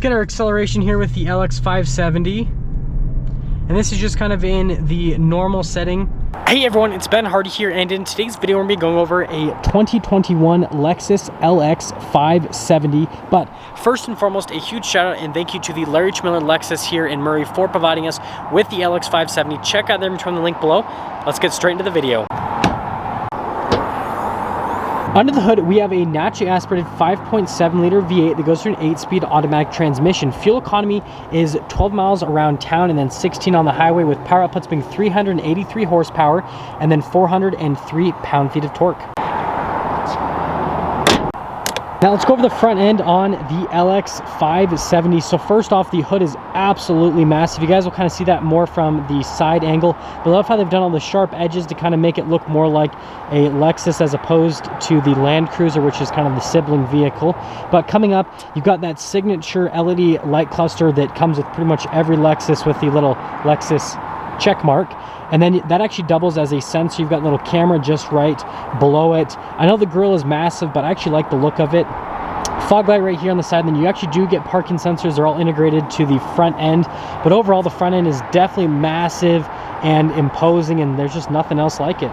Look at our acceleration here with the LX 570. And this is just kind of in the normal setting. Hey everyone, it's Ben Hardy here, and in today's video we're going to be going over a 2021 Lexus LX 570. But first and foremost, a huge shout out and thank you to the Larry Miller Lexus here in Murray for providing us with the LX 570. Check out their inventory on the link below. Let's get straight into the video. Under the hood, we have a naturally aspirated 5.7 liter V8 that goes through an 8-speed automatic transmission. Fuel economy is 12 miles around town and then 16 on the highway, with power outputs being 383 horsepower and then 403 pound-feet of torque. Now let's go over the front end on the LX 570. So first off, the hood is absolutely massive. You guys will kind of see that more from the side angle. But I love how they've done all the sharp edges to kind of make it look more like a Lexus as opposed to the Land Cruiser, which is kind of the sibling vehicle. But coming up, you've got that signature LED light cluster that comes with pretty much every Lexus with the little Lexus check mark. And then that actually doubles as a sensor. You've got a little camera just right below it. I know the grille is massive, but I actually like the look of it. Fog light right here on the side, and then you actually do get parking sensors. They're all integrated to the front end. But overall, the front end is definitely massive and imposing, and there's just nothing else like it.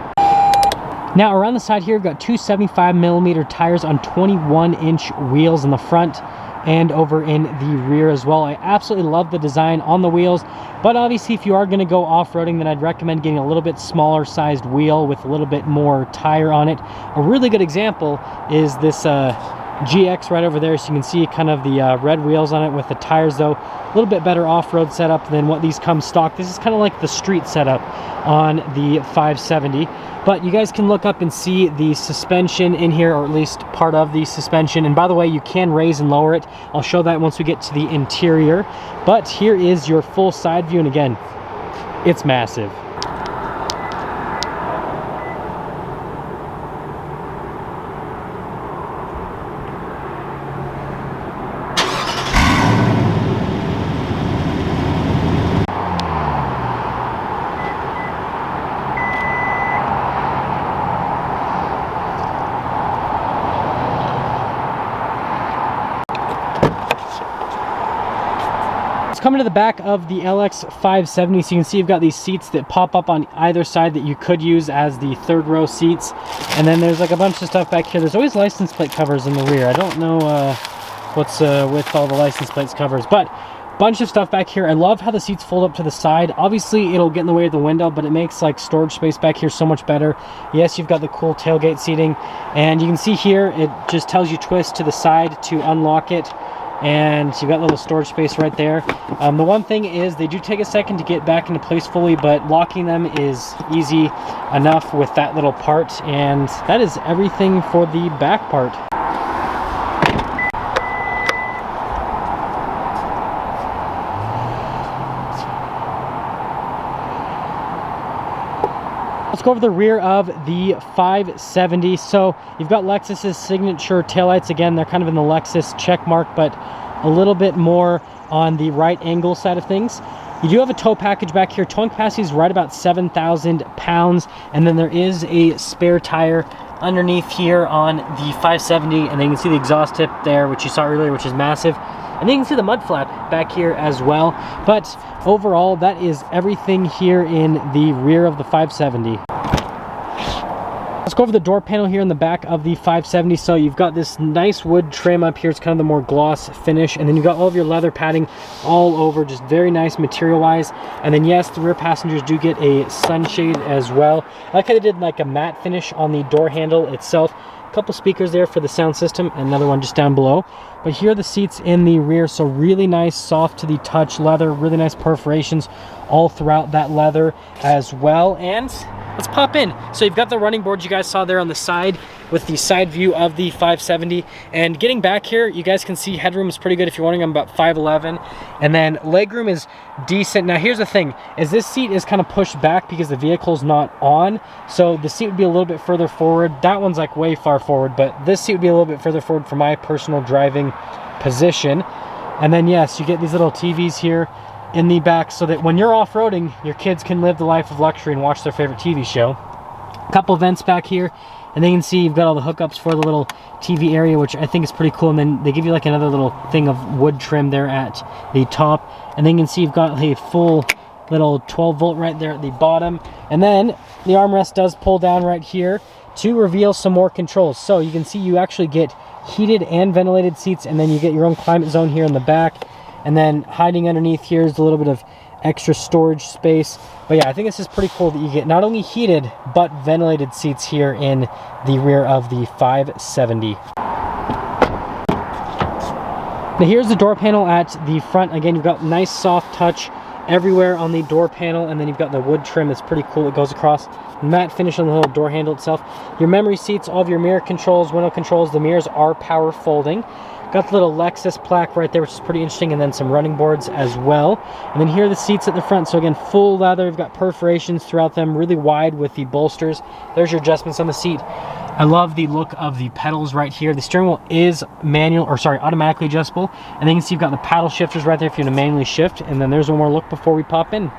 Now, around the side here, we've got two 75mm tires on 21-inch wheels in the front and over in the rear as well. I absolutely love the design on the wheels, but obviously if you are going to go off-roading, then I'd recommend getting a little bit smaller sized wheel with a little bit more tire on it. A really good example is this GX right over there. So you can see kind of the red wheels on it with the tires, though a little bit better off-road setup than what these come stock. This is kind of like the street setup on the 570. But you guys can look up and see the suspension in here, or at least part of the suspension. And by the way, you can raise and lower it. I'll show that once we get to the interior. But here is your full side view, and again, it's massive. Coming to the back of the LX 570, so you can see you've got these seats that pop up on either side that you could use as the third row seats. And then there's like a bunch of stuff back here. There's always license plate covers in the rear. I don't know what's with all the license plates covers, but bunch of stuff back here. I love how the seats fold up to the side. Obviously it'll get in the way of the window, but it makes like storage space back here so much better. Yes, you've got the cool tailgate seating, and you can see here it just tells you twist to the side to unlock it. And you've got a little storage space right there. The one thing is they do take a second to get back into place fully, but locking them is easy enough with that little part. And that is everything for the back part. Let's go over the rear of the 570. So you've got Lexus's signature taillights. Again, they're kind of in the Lexus check mark, but a little bit more on the right angle side of things. You do have a tow package back here. Towing capacity is right about 7,000 pounds. And then there is a spare tire underneath here on the 570. And then you can see the exhaust tip there, which you saw earlier, which is massive. And then you can see the mud flap back here as well. But overall, that is everything here in the rear of the 570. Let's go over the door panel here in the back of the 570. So you've got this nice wood trim up here. It's kind of the more gloss finish. And then you've got all of your leather padding all over, just very nice material-wise. And then yes, the rear passengers do get a sunshade as well. I like how they did like a matte finish on the door handle itself. A couple speakers there for the sound system, and another one just down below. But here are the seats in the rear, so really nice, soft to the touch leather, really nice perforations all throughout that leather as well. And let's pop in. So you've got the running board you guys saw there on the side with the side view of the 570. And getting back here, you guys can see headroom is pretty good if you're wondering. I'm about 5'11", and then legroom is decent. Now here's the thing, is this seat is kind of pushed back because the vehicle's not on, so the seat would be a little bit further forward. That one's like way far forward, but this seat would be a little bit further forward for my personal driving position. And then yes, you get these little TVs here in the back so that when you're off-roading, your kids can live the life of luxury and watch their favorite TV show. A couple vents back here And then you can see you've got all the hookups for the little TV area, which I think is pretty cool. And then they give you like another little thing of wood trim there at the top. And then you can see you've got a full little 12-volt right there at the bottom. And then the armrest does pull down right here to reveal some more controls. So you can see you actually get heated and ventilated seats, and then you get your own climate zone here in the back. And then hiding underneath here is a little bit of extra storage space. But yeah, I think this is pretty cool that you get not only heated but ventilated seats here in the rear of the 570. Now here's the door panel at the front. Again, you've got nice soft touch everywhere on the door panel, and then you've got the wood trim that's pretty cool. It goes across, matte finish on the little door handle itself. Your memory seats, all of your mirror controls, window controls. The mirrors are power folding. Got the little Lexus plaque right there, which is pretty interesting, and then some running boards as well. And then here are the seats at the front. So again, full leather. You've got perforations throughout them, really wide with the bolsters. There's your adjustments on the seat. I love the look of the pedals right here. The steering wheel is automatically adjustable. And then you can see you've got the paddle shifters right there if you want to manually shift. And then there's one more look before we pop in.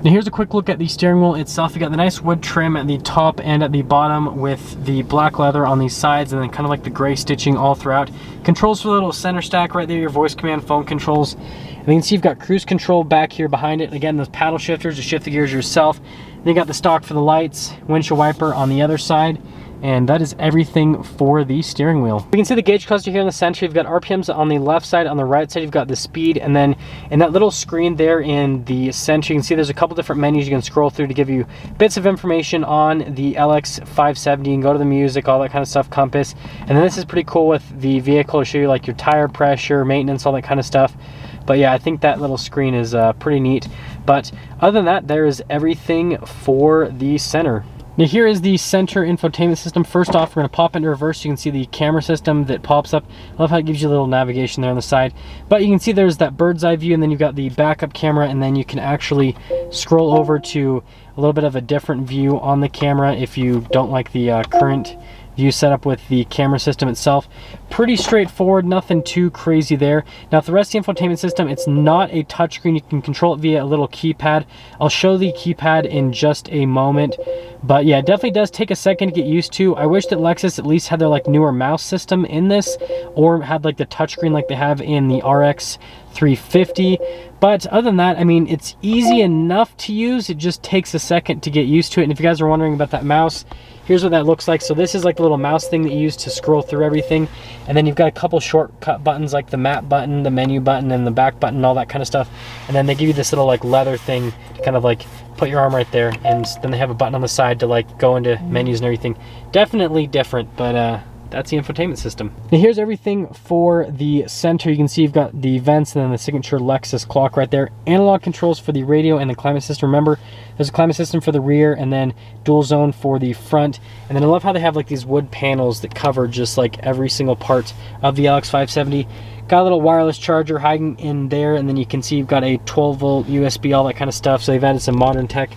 Now here's a quick look at the steering wheel itself. You got the nice wood trim at the top and at the bottom with the black leather on these sides, and then kind of like the gray stitching all throughout. Controls for the little center stack right there, your voice command phone controls. And you can see you've got cruise control back here behind it. Again, those paddle shifters to shift the gears yourself. Then you got the stock for the lights, windshield wiper on the other side. And that is everything for the steering wheel. You can see the gauge cluster here in the center. You've got RPMs on the left side. On the right side, you've got the speed. And then in that little screen there in the center, you can see there's a couple different menus you can scroll through to give you bits of information on the LX 570. You can go to the music, all that kind of stuff, compass. And then this is pretty cool with the vehicle to show you like your tire pressure, maintenance, all that kind of stuff. But yeah, I think that little screen is pretty neat. But other than that, there is everything for the center. Now here is the center infotainment system. First off, we're going to pop into reverse. You can see the camera system that pops up. I love how it gives you a little navigation there on the side. But you can see there's that bird's eye view, and then you've got the backup camera, and then you can actually scroll over to a little bit of a different view on the camera if you don't like the current view setup with the camera system itself. Pretty straightforward, nothing too crazy there. Now for the rest of the infotainment system, it's not a touchscreen. You can control it via a little keypad. I'll show the keypad in just a moment. But yeah, it definitely does take a second to get used to. I wish that Lexus at least had their like newer mouse system in this, or had like the touchscreen like they have in the RX 350. But other than that, I mean, it's easy enough to use. It just takes a second to get used to it. And if you guys are wondering about that mouse, here's what that looks like. So this is like the little mouse thing that you use to scroll through everything. And then you've got a couple shortcut buttons like the map button, the menu button, and the back button, all that kind of stuff. And then they give you this little like leather thing to kind of like put your arm right there. And then they have a button on the side to like go into menus and everything. Definitely different, but that's the infotainment system. Now here's everything for the center. You can see you've got the vents and then the signature Lexus clock right there. Analog controls for the radio and the climate system. Remember, there's a climate system for the rear and then dual zone for the front. And then I love how they have like these wood panels that cover just like every single part of the LX 570. Got a little wireless charger hiding in there, and then you can see you've got a 12-volt USB, all that kind of stuff. So they've added some modern tech.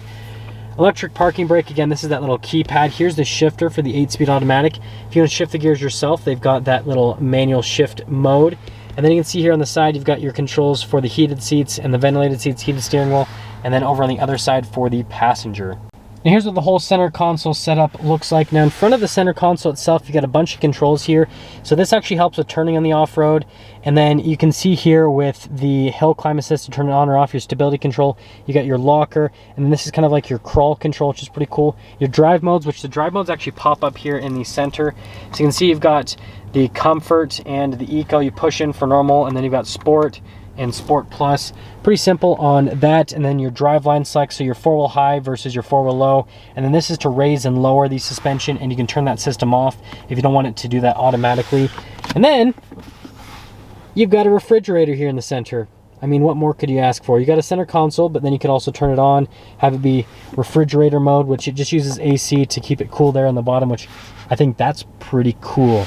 Electric parking brake, again, this is that little keypad. Here's the shifter for the 8-speed automatic. If you want to shift the gears yourself, they've got that little manual shift mode. And then you can see here on the side, you've got your controls for the heated seats and the ventilated seats, heated steering wheel, and then over on the other side for the passenger. And here's what the whole center console setup looks like. Now in front of the center console itself, you got a bunch of controls here. So this actually helps with turning on the off-road. And then you can see here with the hill climb assist to turn it on or off, your stability control, you got your locker, and then this is kind of like your crawl control, which is pretty cool. Your drive modes, which the drive modes actually pop up here in the center. So you can see you've got the comfort and the eco. You push in for normal, and then you've got sport and sport plus. Pretty simple on that. And then your driveline select, so your 4-wheel high versus your 4-wheel low, and then this is to raise and lower the suspension, and you can turn that system off if you don't want it to do that automatically. And then you've got a refrigerator here in the center. I mean, what more could you ask for? You got a center console, but then you could also turn it on, have it be refrigerator mode, which it just uses AC to keep it cool there on the bottom, which I think that's pretty cool.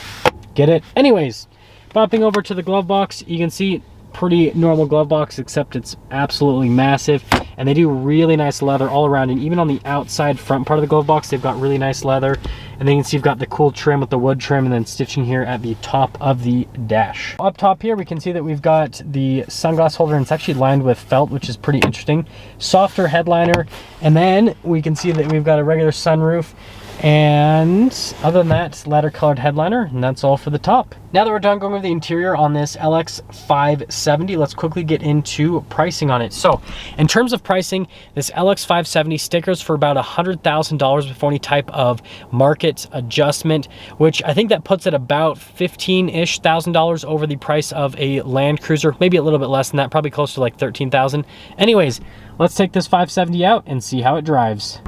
Get it? Anyways, popping over to the glove box, you can see pretty normal glove box, except it's absolutely massive, and they do really nice leather all around, and even on the outside front part of the glove box, they've got really nice leather. And then you can see you've got the cool trim with the wood trim and then stitching here at the top of the dash. Up top here, we can see that we've got the sunglass holder, and it's actually lined with felt, which is pretty interesting. Softer headliner, and then we can see that we've got a regular sunroof. And other than that, ladder colored headliner, and that's all for the top. Now that we're done going over the interior on this LX 570, let's quickly get into pricing on it. So in terms of pricing, this LX 570 stickers for about $100,000 before any type of market adjustment, which I think that puts it about $15-ish thousand over the price of a Land Cruiser, maybe a little bit less than that, probably close to like 13,000. Anyways, let's take this 570 out and see how it drives.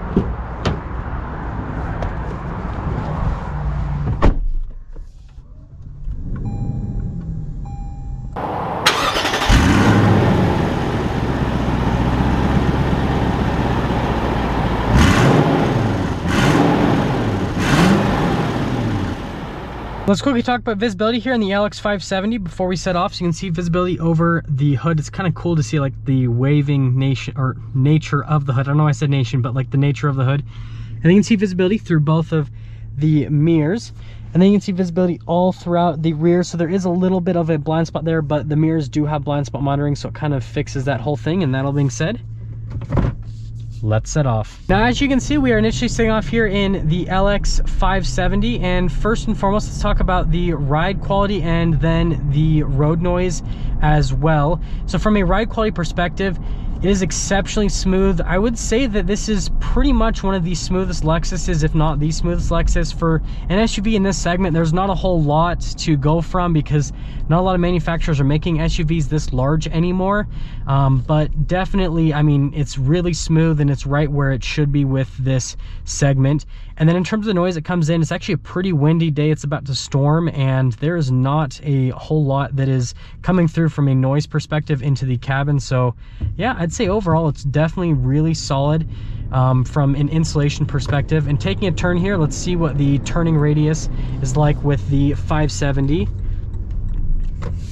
Let's quickly talk about visibility here in the LX 570 before we set off. So you can see visibility over the hood. It's kind of cool to see like the waving nature of the hood. I don't know why I said nation, but like the nature of the hood. And then you can see visibility through both of the mirrors. And then you can see visibility all throughout the rear. So there is a little bit of a blind spot there, but the mirrors do have blind spot monitoring, so it kind of fixes that whole thing. And that all being said, let's set off. Now, as you can see, we are initially setting off here in the LX 570, and first and foremost, let's talk about the ride quality and then the road noise as well. So from a ride quality perspective, it is exceptionally smooth. I would say that this is pretty much one of the smoothest Lexuses, if not the smoothest Lexus. For an SUV in this segment, there's not a whole lot to go from because not a lot of manufacturers are making SUVs this large anymore. But definitely, I mean, it's really smooth and it's right where it should be with this segment. And then in terms of the noise that comes in, it's actually a pretty windy day. It's about to storm, and there is not a whole lot that is coming through from a noise perspective into the cabin. So yeah, I'd say overall it's definitely really solid from an insulation perspective. And taking a turn here, let's see what the turning radius is like with the 570.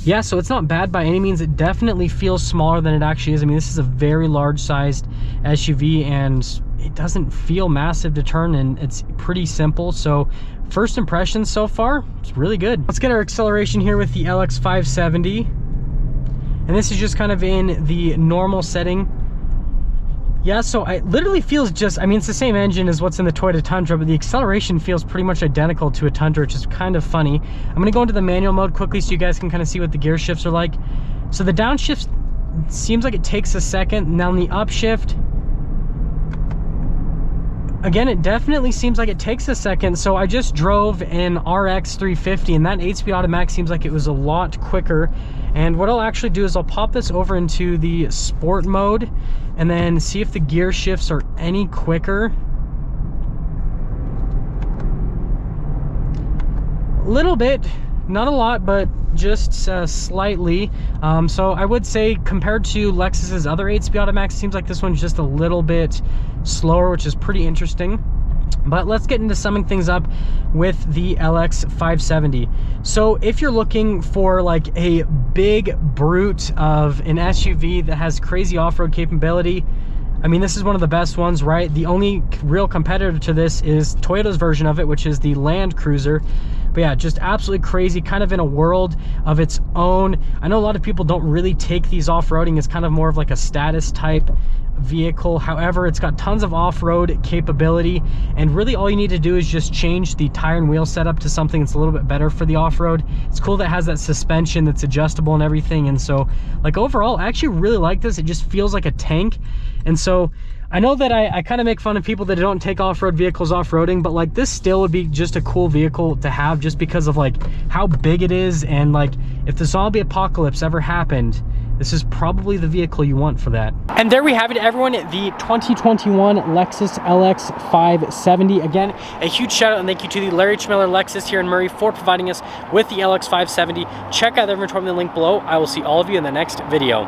Yeah, so it's not bad by any means. It definitely feels smaller than it actually is. I mean, this is a very large sized SUV and it doesn't feel massive to turn, and it's pretty simple. So first impressions so far, it's really good. Let's get our acceleration here with the LX 570. And this is just kind of in the normal setting. Yeah, so it literally feels just, I mean, it's the same engine as what's in the Toyota Tundra, but the acceleration feels pretty much identical to a Tundra, which is kind of funny. I'm gonna go into the manual mode quickly so you guys can kind of see what the gear shifts are like. So the downshift seems like it takes a second. Now in the upshift, again, it definitely seems like it takes a second. So I just drove an RX 350 and that 8-speed automatic seems like it was a lot quicker. And what I'll actually do is I'll pop this over into the sport mode and then see if the gear shifts are any quicker. A little bit, not a lot, but just slightly. So I would say compared to Lexus's other 8-speed automatics, it seems like this one's just a little bit slower, which is pretty interesting. But let's get into summing things up with the LX 570. So if you're looking for like a big brute of an SUV that has crazy off-road capability, I mean, this is one of the best ones, right? The only real competitor to this is Toyota's version of it, which is the Land Cruiser. But yeah, just absolutely crazy, kind of in a world of its own. I know a lot of people don't really take these off-roading as kind of more of like a status type vehicle. However, it's got tons of off-road capability, and really all you need to do is just change the tire and wheel setup to something that's a little bit better for the off-road. It's cool that it has that suspension that's adjustable and everything. And so like overall, I actually really like this. It just feels like a tank. And so I know that I kind of make fun of people that don't take off-road vehicles off-roading, but like this still would be just a cool vehicle to have just because of like how big it is. And like if the zombie apocalypse ever happened, this is probably the vehicle you want for that. And there we have it, everyone, the 2021 Lexus LX 570. Again, a huge shout out and thank you to the Larry Schmiller Lexus here in Murray for providing us with the LX 570. Check out their inventory in the link below. I will see all of you in the next video.